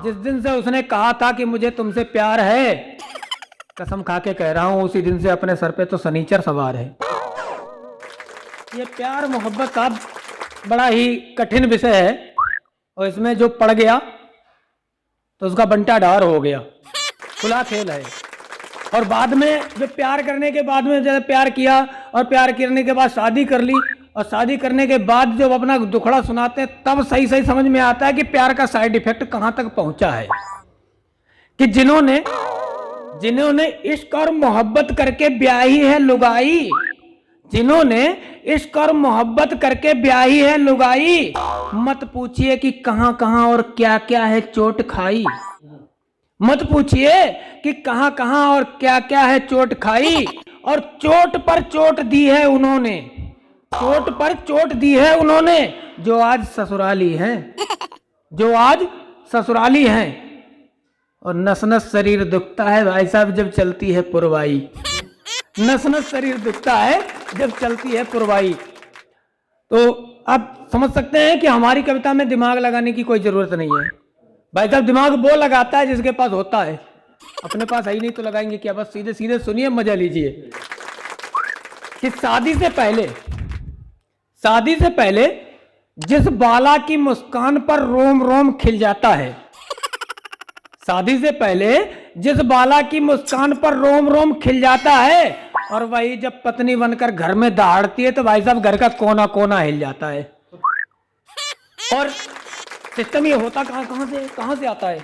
जिस दिन से उसने कहा था कि मुझे तुमसे प्यार है, कसम खा के कह रहा हूं उसी दिन से अपने सर पे तो शनिचर सवार है। ये प्यार मोहब्बत का बड़ा ही कठिन विषय है और इसमें जो पड़ गया तो उसका बंटा ढार हो गया, खुला खेल है। और बाद में जो प्यार करने के बाद में जब प्यार किया और प्यार करने के बाद शादी कर ली और शादी करने के बाद जब अपना दुखड़ा सुनाते हैं तब सही सही समझ में आता है कि प्यार का साइड इफेक्ट कहां तक पहुंचा है। कि जिन्होंने इश्क और मोहब्बत करके ब्याही है लुगाई, जिन्होंने इश्क और मोहब्बत करके ब्याही है लुगाई, मत पूछिए कि कहां कहां और क्या क्या है चोट खाई। मत पूछिए कि कहां कहां और क्या क्या है चोट खाई। और चोट पर चोट दी है उन्होंने, चोट पर चोट दी है उन्होंने, जो आज ससुराली हैं, जो आज ससुराली हैं। और नस नस शरीर दुखता है भाई साहब जब चलती है पुरवाई, नस नस शरीर दुखता है जब चलती है पुरवाई। तो आप समझ सकते हैं कि हमारी कविता में दिमाग लगाने की कोई जरूरत नहीं है भाई साहब। दिमाग वो लगाता है जिसके पास होता है, अपने पास है ही नहीं तो लगाएंगे क्या। बस सीधे सीधे सुनिए, मजा लीजिए। कि शादी से पहले जिस बाला की मुस्कान पर रोम रोम खिल जाता है, शादी से पहले जिस बाला की मुस्कान पर रोम रोम खिल जाता है, और वही जब पत्नी बनकर घर में दहाड़ती है तो भाई साहब घर का कोना कोना हिल जाता है। और सिस्टम ये होता कहां से आता है,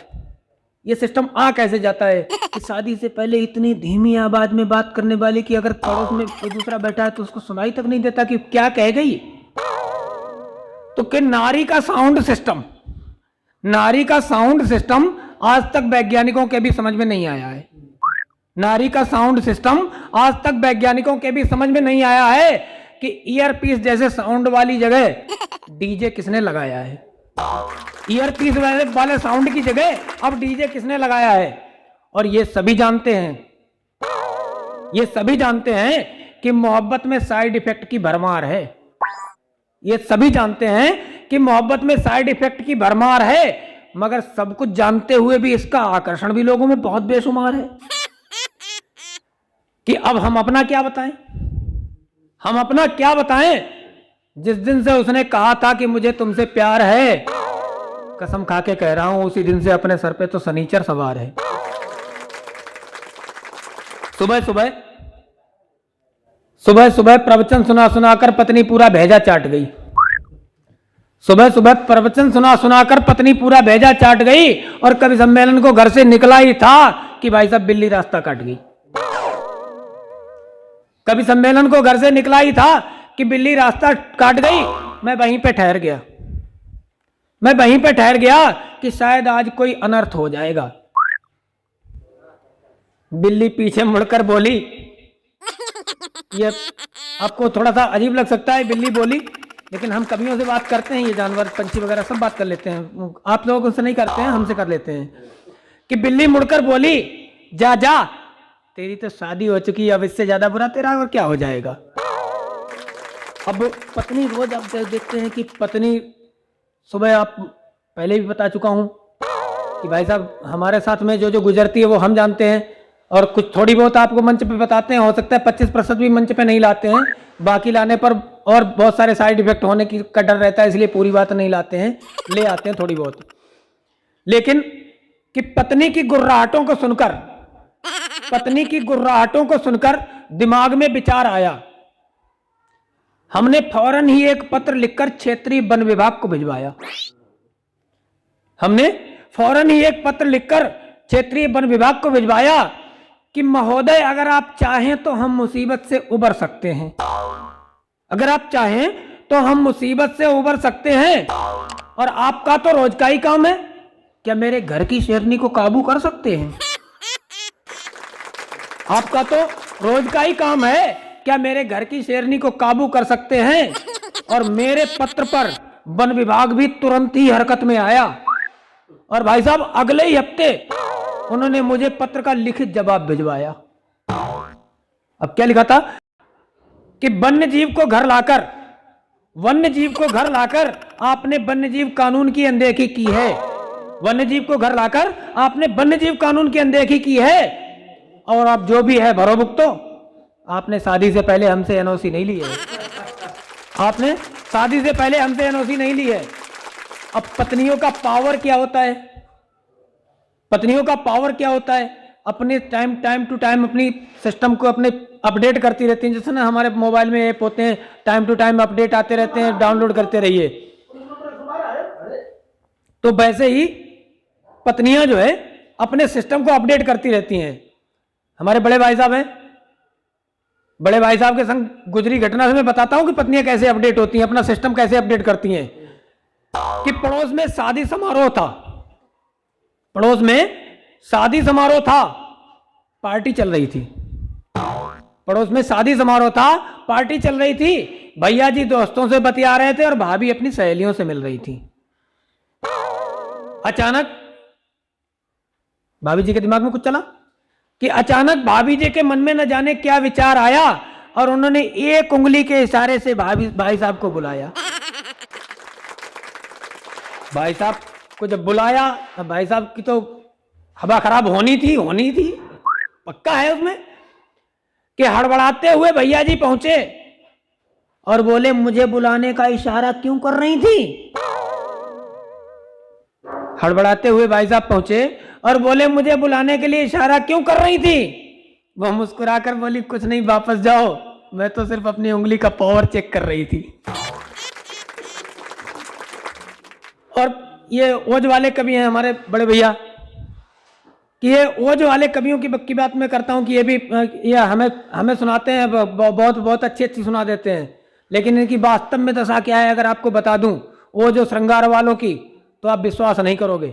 ये सिस्टम कैसे जाता है कि शादी से पहले इतनी धीमी आवाज में बात करने वाली कि अगर पड़ोस में कोई दूसरा बैठा है तो उसको सुनाई तक नहीं देता कि क्या कह गई। तो कि नारी का साउंड सिस्टम आज तक वैज्ञानिकों के भी समझ में नहीं आया है। नारी का साउंड सिस्टम आज तक वैज्ञानिकों के भी समझ में नहीं आया है कि ईयरपीस जैसे साउंड वाली जगह डीजे किसने लगाया है। ईयरपीस वाले साउंड की जगह अब डीजे किसने लगाया है। और ये सभी जानते हैं कि मोहब्बत में साइड इफेक्ट की भरमार है। ये सभी जानते हैं कि मोहब्बत में साइड इफेक्ट की भरमार है, मगर सब कुछ जानते हुए भी इसका आकर्षण भी लोगों में बहुत बेशुमार है। कि अब हम अपना क्या बताएं, जिस दिन से उसने कहा था कि मुझे तुमसे प्यार है, कसम खा के कह रहा हूं उसी दिन से अपने सर पे तो शनिचर सवार है। सुबह प्रवचन सुनाकर पत्नी पूरा भेजा चाट गई। सुबह प्रवचन सुनाकर पत्नी पूरा भेजा चाट गई और कवि सम्मेलन को घर से निकला ही था कि भाई साहब बिल्ली रास्ता काट गई। कवि सम्मेलन को घर से निकला ही था कि बिल्ली रास्ता काट गई। मैं वहीं पे ठहर गया कि शायद आज कोई अनर्थ हो जाएगा। बिल्ली पीछे मुड़कर बोली, ये आपको थोड़ा सा अजीब लग सकता है, बिल्ली बोली, लेकिन हम कवियों से बात करते हैं, ये जानवर पंछी वगैरह सब बात कर लेते हैं, आप लोगों से नहीं करते हैं, हमसे कर लेते हैं। कि बिल्ली मुड़कर बोली, जा तेरी तो शादी हो चुकी है, अब इससे ज्यादा बुरा तेरा और क्या हो जाएगा। अब पत्नी रोज आप देखते हैं कि पत्नी सुबह, आप पहले भी बता चुका हूं कि भाई साहब हमारे साथ में जो गुजरती है वो हम जानते हैं, और कुछ थोड़ी बहुत आपको मंच पे बताते हैं। हो सकता है 25% भी मंच पे नहीं लाते हैं, बाकी लाने पर और बहुत सारे साइड इफेक्ट होने की का डर रहता है, इसलिए पूरी बात नहीं लाते हैं, ले आते हैं थोड़ी बहुत। लेकिन कि पत्नी की गुर्राहटों को सुनकर दिमाग में विचार आया। हमने फौरन ही एक पत्र लिखकर क्षेत्रीय वन विभाग को भिजवाया। कि महोदय अगर आप चाहें तो हम मुसीबत से उबर सकते हैं, और आपका तो रोज का ही काम है, क्या मेरे घर की शेरनी को काबू कर सकते हैं? आपका तो रोज का ही काम है, क्या मेरे घर की शेरनी को काबू कर सकते हैं? और मेरे पत्र पर वन विभाग भी तुरंत ही हरकत में आया, और भाई साहब अगले ही हफ्ते उन्होंने मुझे पत्र का लिखित जवाब भिजवाया। अब क्या लिखा था कि वन्य जीव को घर लाकर आपने वन्य जीव कानून की अनदेखी की है, वन्य जीव को घर लाकर आपने वन्य जीव कानून की अनदेखी की है, और आप जो भी है भरो भुगतो। आपने शादी से पहले हमसे एनओसी नहीं ली है, आपने शादी से पहले हमसे एनओसी नहीं ली है। अब पत्नियों का पावर क्या होता है, पत्नियों का पावर क्या होता है, अपने टाइम टू टाइम अपनी सिस्टम को अपने अपडेट करती रहती हैं। जैसे ना हमारे मोबाइल में ऐप होते हैं, टाइम टू टाइम अपडेट आते रहते हैं, डाउनलोड करते रहिए। तो वैसे ही पत्नियां जो है अपने सिस्टम को अपडेट करती रहती हैं। हमारे बड़े भाई साहब हैं, बड़े भाई साहब के संग गुजरी घटना से मैं बताता हूं कि पत्नियां कैसे अपडेट होती हैं, अपना सिस्टम कैसे अपडेट करती हैं। कि पड़ोस में शादी समारोह था, पड़ोस में शादी समारोह था, पार्टी चल रही थी। पड़ोस में शादी समारोह था, पार्टी चल रही थी। भैया जी दोस्तों से बतिया रहे थे और भाभी अपनी सहेलियों से मिल रही थी। अचानक भाभी जी के दिमाग में कुछ चला कि अचानक भाभी जी के मन में न जाने क्या विचार आया और उन्होंने एक उंगली के इशारे से भाई साहब को बुलाया। भाई साहब को जब बुलाया, भाई साहब की तो हवा खराब होनी थी, पक्का है उसमें, कि हड़बड़ाते हुए भैया जी पहुंचे और बोले, मुझे बुलाने का इशारा क्यों कर रही थी? हड़बड़ाते हुए भाई साहब पहुंचे और बोले, मुझे बुलाने के लिए इशारा क्यों कर रही थी? वह मुस्कुराकर बोली, कुछ नहीं, वापस जाओ, मैं तो सिर्फ अपनी उंगली का पावर चेक कर रही थी। और ये ओज वाले कवि हैं हमारे बड़े भैया, कि ये ओज वाले कवियों की बात मैं करता हूं कि ये भी ये हमें सुनाते हैं, बहुत अच्छी सुना देते हैं, लेकिन इनकी वास्तव में दशा क्या है अगर आपको बता दूं, वो जो श्रृंगार वालों की, तो आप विश्वास नहीं करोगे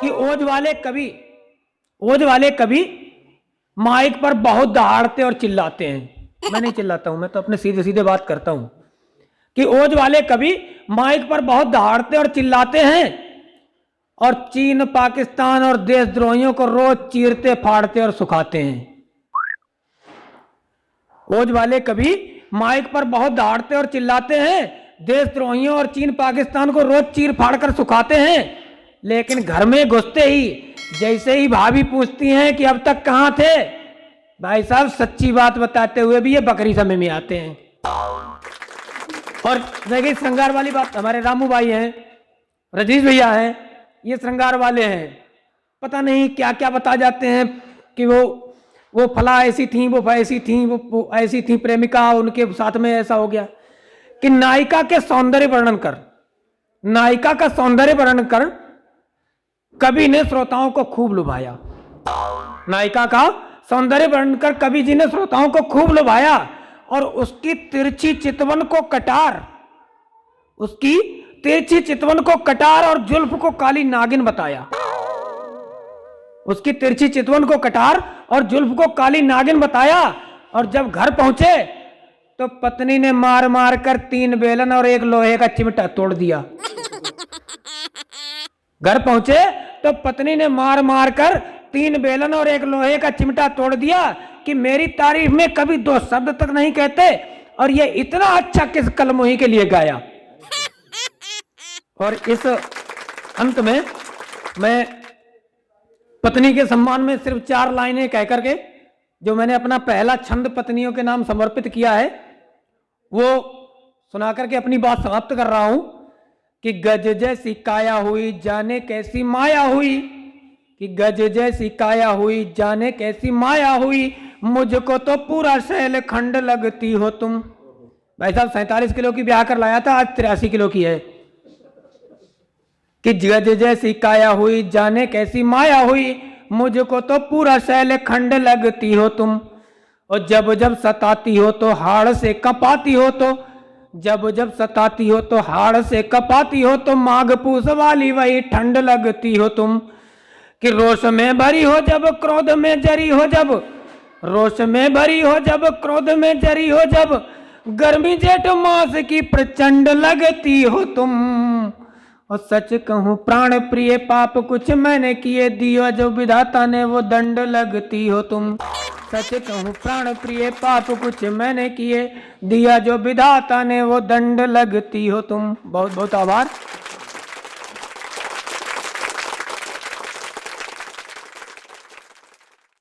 कि ओज वाले कवि माइक पर बहुत दहाड़ते और चिल्लाते हैं। मैं नहीं चिल्लाता हूं, मैं तो अपने सीधे सीधे बात करता हूं कि ओज वाले कवि माइक पर बहुत दहाड़ते और चिल्लाते हैं और चीन, पाकिस्तान और देशद्रोहियों को रोज चीरते फाड़ते और सुखाते हैं। ओज वाले कवि माइक पर बहुत दहाड़ते और चिल्लाते हैं, देशद्रोहियों और चीन पाकिस्तान को रोज चीर फाड़ कर सुखाते हैं, लेकिन घर में घुसते ही जैसे ही भाभी पूछती हैं कि अब तक कहां थे, भाई साहब सच्ची बात बताते हुए भी ये बकरी समय में आते हैं। और देखिए श्रृंगार वाली बात, हमारे रामू भाई हैं, रजीश भैया हैं, ये श्रृंगार वाले हैं, पता नहीं क्या क्या बता जाते हैं कि वो फला ऐसी थी, वो ऐसी थी, वो ऐसी थी प्रेमिका, उनके साथ में ऐसा हो गया। कि नायिका के सौंदर्य वर्णन कर, नायिका का सौंदर्य वर्णन कर कवि ने श्रोताओं को खूब लुभाया। नायिका का सौंदर्य वर्णन कर कवि जी ने श्रोताओं को खूब लुभाया और उसकी तिरछी चितवन को कटार और जुल्फ को काली नागिन बताया। उसकी तिरछी चितवन को कटार और जुल्फ को काली नागिन बताया। और जब घर पहुंचे तो पत्नी ने मार मार कर 3 बेलन और 1 लोहे का चिमटा तोड़ दिया। घर पहुंचे तो पत्नी ने मार मार कर 3 बेलन और 1 लोहे का चिमटा तोड़ दिया कि मेरी तारीफ में कभी 2 शब्द तक नहीं कहते, और ये इतना अच्छा किस कलमुही के लिए गाया। और इस अंत में मैं पत्नी के सम्मान में सिर्फ 4 लाइनें कह करके, जो मैंने अपना पहला छंद पत्नियों के नाम समर्पित किया है, वो सुना करके अपनी बात समाप्त कर रहा हूं कि गज जैसी काया हुई जाने कैसी माया हुई, कि गज जैसी काया हुई जाने कैसी माया हुई, मुझको तो पूरा शैल खंड लगती हो तुम। भाई साहब 47 किलो की ब्याह कर लाया था, आज 83 किलो की है। कि गज जैसी काया हुई जाने कैसी माया हुई, मुझको तो पूरा शैल खंड लगती हो तुम। और जब जब सताती हो तो हाड़ से कपाती हो, तो जब जब सताती हो तो हाड़ से कपाती हो, तो माघ पूस वाली वही ठंड लगती हो तुम। कि रोष में भरी हो जब क्रोध में जरी हो, जब रोष में भरी हो जब क्रोध में जरी हो, जब गर्मी जेठ मास की प्रचंड लगती हो तुम। और सच कहूं प्राण प्रिय पाप कुछ मैंने किए, दिया जो विधाता ने वो दंड लगती हो तुम। सच कहूं प्राण प्रिय पाप कुछ मैंने किए, दिया जो विधाता ने वो दंड लगती हो तुम। बहुत बहुत आभार।